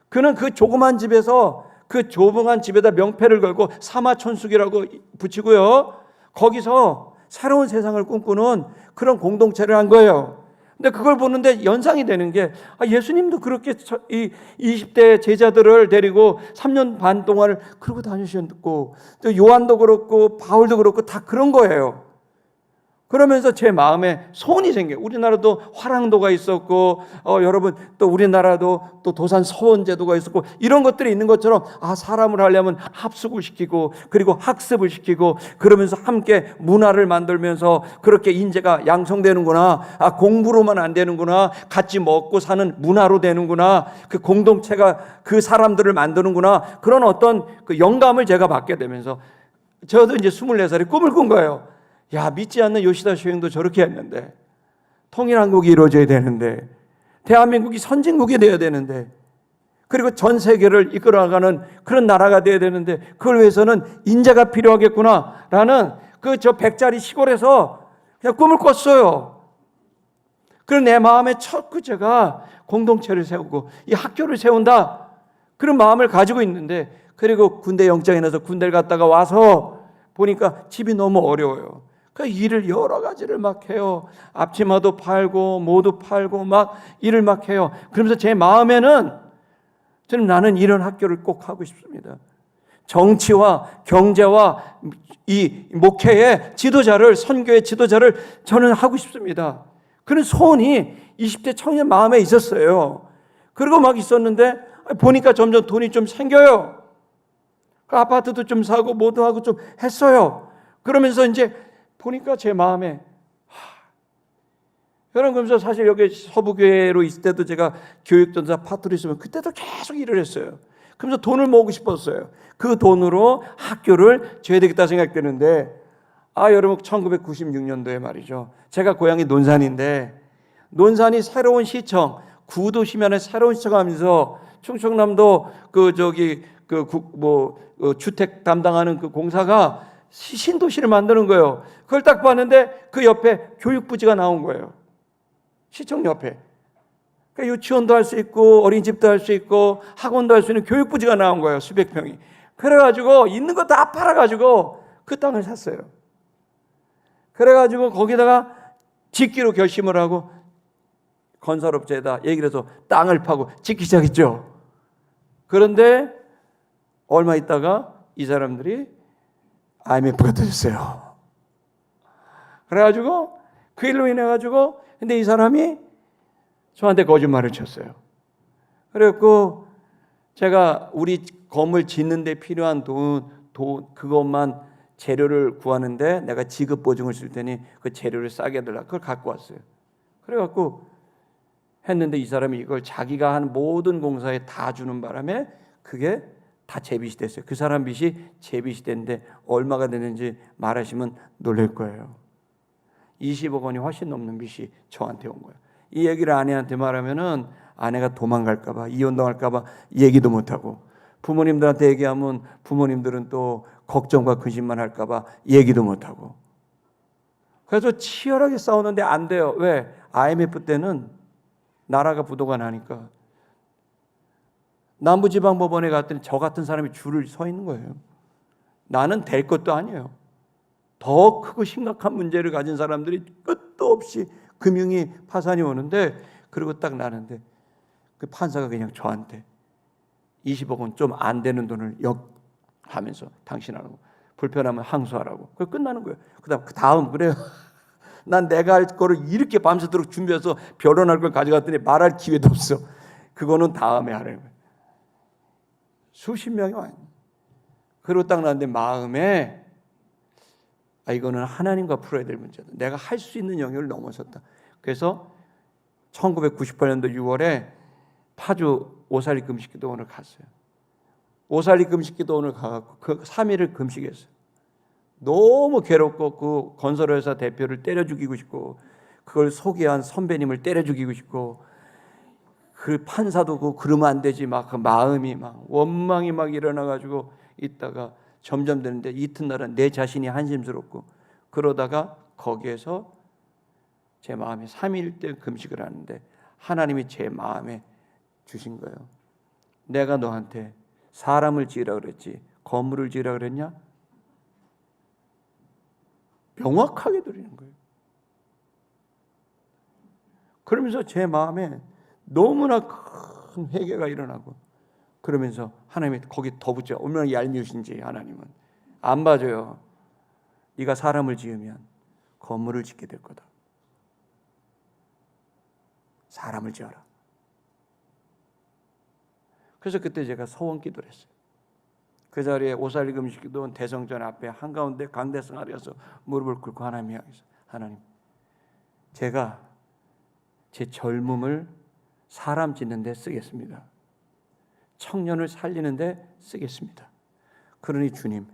그는 그 조그만 집에서, 그 조그만 집에다 명패를 걸고 사마천숙이라고 붙이고요, 거기서 새로운 세상을 꿈꾸는 그런 공동체를 한 거예요. 근데 그걸 보는데 연상이 되는 게, 아, 예수님도 그렇게 이 20대 제자들을 데리고 3년 반 동안을 그러고 다니셨고, 또 요한도 그렇고 바울도 그렇고 다 그런 거예요. 그러면서 제 마음에 소원이 생겨요. 우리나라도 화랑도가 있었고, 여러분 또 우리나라도 또 도산 서원제도가 있었고, 이런 것들이 있는 것처럼 아, 사람을 하려면 합숙을 시키고 그리고 학습을 시키고 그러면서 함께 문화를 만들면서 그렇게 인재가 양성되는구나. 아, 공부로만 안 되는구나. 같이 먹고 사는 문화로 되는구나. 그 공동체가 그 사람들을 만드는구나. 그런 어떤 그 영감을 제가 받게 되면서 저도 이제 24살에 꿈을 꾼 거예요. 야, 믿지 않는 요시다 쇼잉도 저렇게 했는데, 통일한국이 이루어져야 되는데, 대한민국이 선진국이 되어야 되는데, 그리고 전 세계를 이끌어가는 그런 나라가 되어야 되는데, 그걸 위해서는 인재가 필요하겠구나라는 그 저 100짜리 시골에서 그냥 꿈을 꿨어요. 그런 내 마음의 첫 구체가 공동체를 세우고 이 학교를 세운다, 그런 마음을 가지고 있는데, 그리고 군대 영장이 나서 군대를 갔다가 와서 보니까 집이 너무 어려워요. 그 일을 여러 가지를 막 해요. 앞치마도 팔고 뭐도 팔고 막 일을 막 해요. 그러면서 제 마음에는 저는 나는 이런 학교를 꼭 하고 싶습니다. 정치와 경제와 이 목회의 지도자를, 선교의 지도자를 저는 하고 싶습니다. 그런 소원이 20대 청년 마음에 있었어요. 그리고 막 있었는데 보니까 점점 돈이 좀 생겨요. 그 아파트도 좀 사고 뭐도 하고 좀 했어요. 그러면서 이제 보니까 제 마음에 여러분, 그러면서 사실 여기 서부교회로 있을 때도 제가 교육전사 파트로 있으면 그때도 계속 일을 했어요. 그러면서 돈을 모으고 싶었어요. 그 돈으로 학교를 지어야 되겠다 생각되는데, 아, 여러분 1996년도에 말이죠. 제가 고향이 논산인데, 논산이 새로운 시청, 구도시면에 새로운 시청 하면서 충청남도 주택 담당하는 그 공사가 신도시를 만드는 거예요. 그걸 딱 봤는데 그 옆에 교육부지가 나온 거예요. 시청 옆에. 그러니까 유치원도 할 수 있고 어린이집도 할 수 있고 학원도 할 수 있는 교육부지가 나온 거예요. 수백 평이. 그래가지고 있는 거 다 팔아가지고 그 땅을 샀어요. 그래가지고 거기다가 짓기로 결심을 하고 건설업체에다 얘기를 해서 땅을 파고 짓기 시작했죠. 그런데 얼마 있다가 이 사람들이 IMF가 터졌어요. 그래가지고 그 일로 인해가지고, 근데 이 사람이 저한테 거짓말을 쳤어요. 그래갖고 제가 우리 건물 짓는 데 필요한 돈 그것만 재료를 구하는데 내가 지급 보증을 쓸 테니 그 재료를 싸게 해달라. 그걸 갖고 왔어요. 그래갖고 했는데 이 사람이 이걸 자기가 한 모든 공사에 다 주는 바람에 그게 다 제 빚이 됐어요. 그 사람 빚이 제 빚이 됐는데 얼마가 되는지 말하시면 놀랄 거예요. 20억 원이 훨씬 넘는 빚이 저한테 온 거예요. 이 얘기를 아내한테 말하면은 아내가 도망갈까 봐, 이혼당할까 봐 얘기도 못하고, 부모님들한테 얘기하면 부모님들은 또 걱정과 근심만 할까 봐 얘기도 못하고, 그래서 치열하게 싸우는데 안 돼요. 왜? IMF 때는 나라가 부도가 나니까 남부지방법원에 갔더니 저 같은 사람이 줄을 서 있는 거예요. 나는 될 것도 아니에요. 더 크고 심각한 문제를 가진 사람들이 끝도 없이 금융이 파산이 오는데, 그리고 딱 나는데 그 판사가 그냥 저한테 20억 원 좀 안 되는 돈을 하면서 당신하라고, 불편하면 항소하라고. 그게 끝나는 거예요. 그 다음 그래요. 난 내가 할 거를 이렇게 밤새도록 준비해서 변론할 걸 가져갔더니 말할 기회도 없어. 그거는 다음에 하라는 거예요. 수십 명이 와요. 그리고 딱 나는데 마음에 이거는 하나님과 풀어야 될 문제다. 내가 할 수 있는 영역을 넘어섰다. 그래서 1998년도 6월에 파주 오살리 금식기도원을 갔어요. 오살리 금식기도원을 가갖고 그 3일을 금식했어요. 너무 괴롭고 그 건설회사 대표를 때려 죽이고 싶고, 그걸 소개한 선배님을 때려 죽이고 싶고, 그 판사도 그러면 안 되지, 막 그 마음이 막 원망이 막 일어나가지고 있다가 점점 되는데, 이튿날은 내 자신이 한심스럽고, 그러다가 거기에서 제 마음에 3일 금식을 하는데 하나님이 제 마음에 주신 거예요. 내가 너한테 사람을 지으라 그랬지 건물을 지으라 그랬냐? 명확하게 드리는 거예요. 그러면서 제 마음에 너무나 큰 회개가 일어나고, 그러면서 하나님이 거기 더 붙여. 얼마나 얄미우신지 하나님은 안 봐줘요. 네가 사람을 지으면 건물을 짓게 될 거다. 사람을 지어라. 그래서 그때 제가 서원 기도를 했어요. 그 자리에 오살리 금식기도원 대성전 앞에 한가운데 강대상 아래에서 무릎을 꿇고 하나님 향해서, 하나님, 제가 제 젊음을 사람 짓는 데 쓰겠습니다. 청년을 살리는 데 쓰겠습니다. 그러니 주님,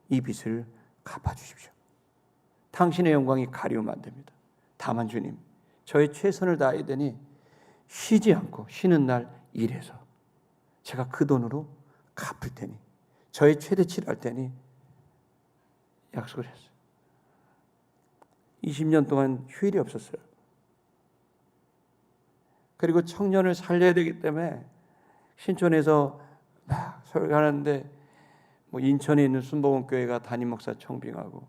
이 빚을 갚아주십시오. 당신의 영광이 가리우면 안 됩니다. 다만 주님, 저의 최선을 다해야 되니 쉬지 않고 쉬는 날 일해서 제가 그 돈으로 갚을 테니, 저의 최대치를 할 테니 약속을 했어요. 20년 동안 휴일이 없었어요. 그리고 청년을 살려야 되기 때문에 신촌에서 막 설교하는데, 인천에 있는 순복음교회가 담임 목사 청빙하고,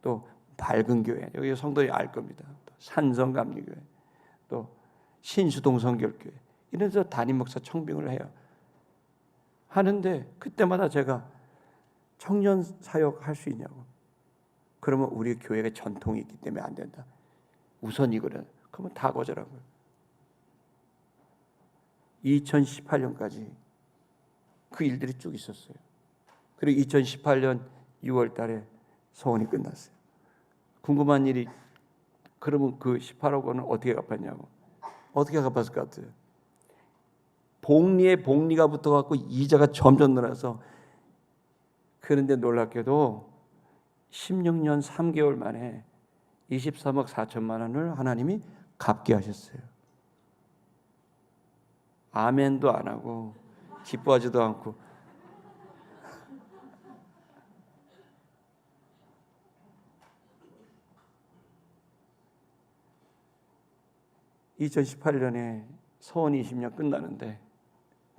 또 밝은 교회, 여기 성도들이 알 겁니다. 또 산성감리교회, 또 신수동 성결교회, 이런 데서 담임 목사 청빙을 해요. 하는데 그때마다 제가 청년 사역 할 수 있냐고. 그러면 우리 교회가 전통이 있기 때문에 안 된다. 우선 이거는. 그러면 다 거절하고요. 2018년까지 그 일들이 쭉 있었어요. 그리고 2018년 6월 달에 소원이 끝났어요. 궁금한 일이, 그러면 그 18억 원은 어떻게 갚았냐고. 어떻게 갚았을 것 같아요? 복리에 복리가 붙어갖고 이자가 점점 늘어서, 그런데 놀랍게도 16년 3개월 만에 23억 4천만 원을 하나님이 갚게 하셨어요. 아멘도 안 하고 기뻐하지도 않고. (2018년에) 서원 20년 끝나는데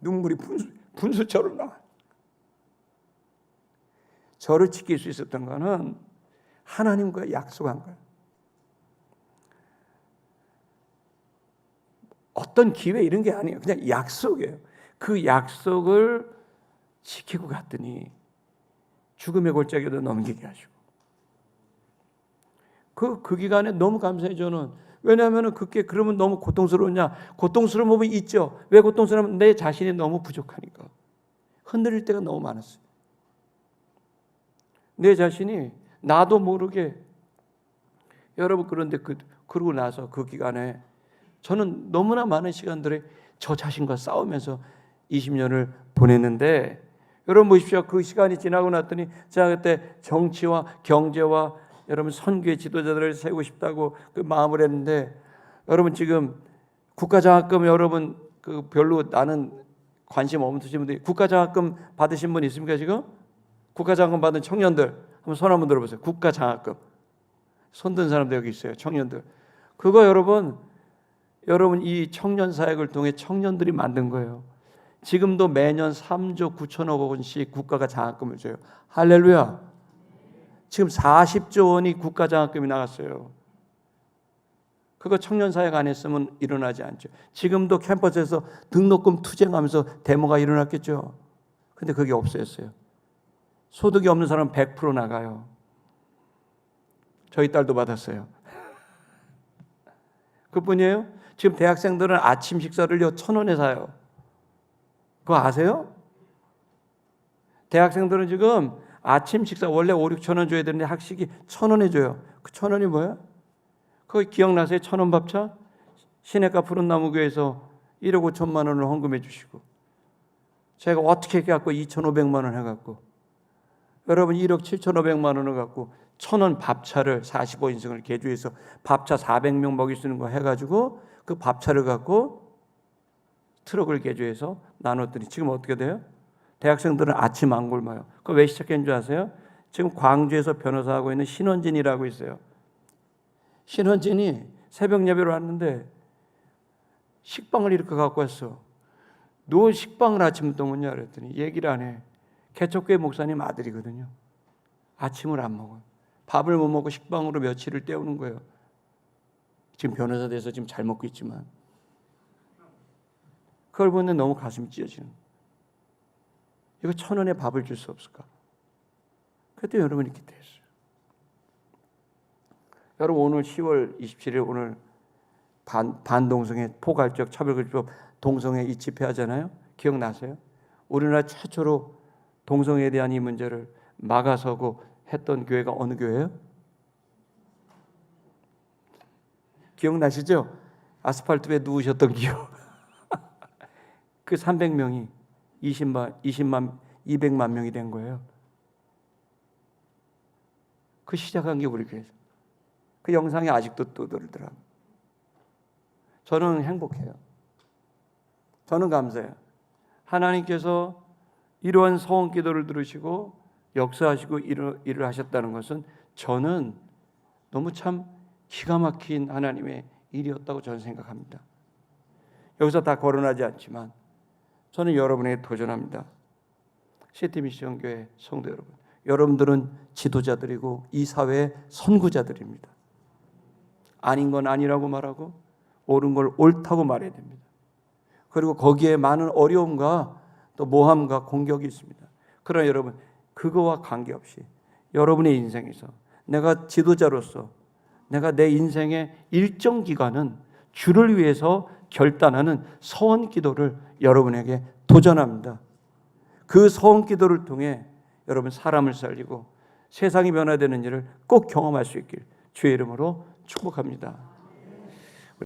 눈물이 분수처럼 나와요. 저를 지킬 수 있었던 거는 하나님과 약속한 거예요. 어떤 기회 이런 게 아니에요. 그냥 약속이에요. 그 약속을 지키고 갔더니 죽음의 골짜기도 넘기게 하시고, 그 기간에 너무 감사해요. 저는. 왜냐하면 그게 그러면 너무 고통스러우냐? 고통스러운 부분이 있죠. 왜 고통스러우면 내 자신이 너무 부족하니까. 흔들릴 때가 너무 많았어요. 내 자신이 나도 모르게. 여러분, 그런데 그러고 나서 그 기간에 저는 너무나 많은 시간들에 저 자신과 싸우면서 20년을 보냈는데, 여러분 보십시오. 그 시간이 지나고 났더니 제가 그때 정치와 경제와 여러분 선교의 지도자들을 세우고 싶다고 그 마음을 했는데, 여러분 지금 국가장학금, 여러분 그 별로 나는 관심 없으신 분들이 국가장학금 받으신 분 있습니까? 지금 국가장학금 받은 청년들 한번 손 한번 들어보세요. 국가장학금 손든 사람들 여기 있어요. 청년들. 그거 여러분 이 청년 사역을 통해 청년들이 만든 거예요. 지금도 매년 3조 9천억 원씩 국가가 장학금을 줘요. 할렐루야. 지금 40조 원이 국가 장학금이 나갔어요. 그거 청년사회가 안 했으면 일어나지 않죠. 지금도 캠퍼스에서 등록금 투쟁하면서 데모가 일어났겠죠. 근데 그게 없어졌어요. 소득이 없는 사람은 100% 나가요. 저희 딸도 받았어요. 그뿐이에요? 지금 대학생들은 아침 식사를요 1,000원에 사요. 그거 아세요? 대학생들은 지금 아침 식사 원래 5, 6천 원 줘야 되는데 학식이 1,000원에 줘요. 그 1,000원이 뭐야? 그거 기억나세요? 1,000원 밥차? 시내가 푸른나무교회에서 1억 5천만 원을 헌금해 주시고 제가 어떻게 해갖고 2,500만 원 해갖고 여러분 1억 7,500만 원을 갖고 1,000원 밥차를 45인승을 개조해서 밥차 400명 먹일 수 있는 거 해가지고 그 밥차를 갖고 트럭을 개조해서 나눴더니 지금 어떻게 돼요? 대학생들은 아침 안 굶어요. 그거 왜 시작한 줄 아세요? 지금 광주에서 변호사하고 있는 신원진이라고 있어요. 신원진이 새벽 예배로 왔는데 식빵을 이렇게 갖고 왔어. 너 식빵을 아침부터 먹냐 그랬더니 얘기를 안 해. 개척교회 목사님 아들이거든요. 아침을 안 먹어요. 밥을 못 먹고 식빵으로 며칠을 때우는 거예요. 지금 변호사 돼서 지금 잘 먹고 있지만 그걸 보면 너무 가슴이 찢어지는 거예요. 이거 1,000원에 밥을 줄 수 없을까? 그때 여러분이 이렇게 됐어요. 여러분 오늘 10월 27일 오늘 반동성애 포괄적 차별금지법 동성애 이 집회하잖아요. 기억나세요? 우리나라 최초로 동성애에 대한 이 문제를 막아서고 했던 교회가 어느 교회예요? 기억나시죠? 아스팔트에 누우셨던 기억. 그 300명이 200만 명이 된 거예요. 그 시작한 게 우리 교회에서. 그 영상이 아직도 떠돌더라고요. 저는 행복해요. 저는 감사해요. 하나님께서 이러한 서원 기도를 들으시고 역사하시고 일을 하셨다는 것은 저는 너무 참 기가 막힌 하나님의 일이었다고 저는 생각합니다. 여기서 다 거론하지 않지만 저는 여러분에게 도전합니다. 시티미션교회 성도 여러분, 여러분들은 지도자들이고 이 사회의 선구자들입니다. 아닌 건 아니라고 말하고 옳은 걸 옳다고 말해야 됩니다. 그리고 거기에 많은 어려움과 또 모함과 공격이 있습니다. 그러나 여러분 그거와 관계없이 여러분의 인생에서 내가 지도자로서 내가 내 인생의 일정 기간은 주를 위해서 결단하는 서원 기도를 여러분에게 도전합니다. 그 서원 기도를 통해 여러분 사람을 살리고 세상이 변화되는 일을 꼭 경험할 수 있길 주의 이름으로 축복합니다.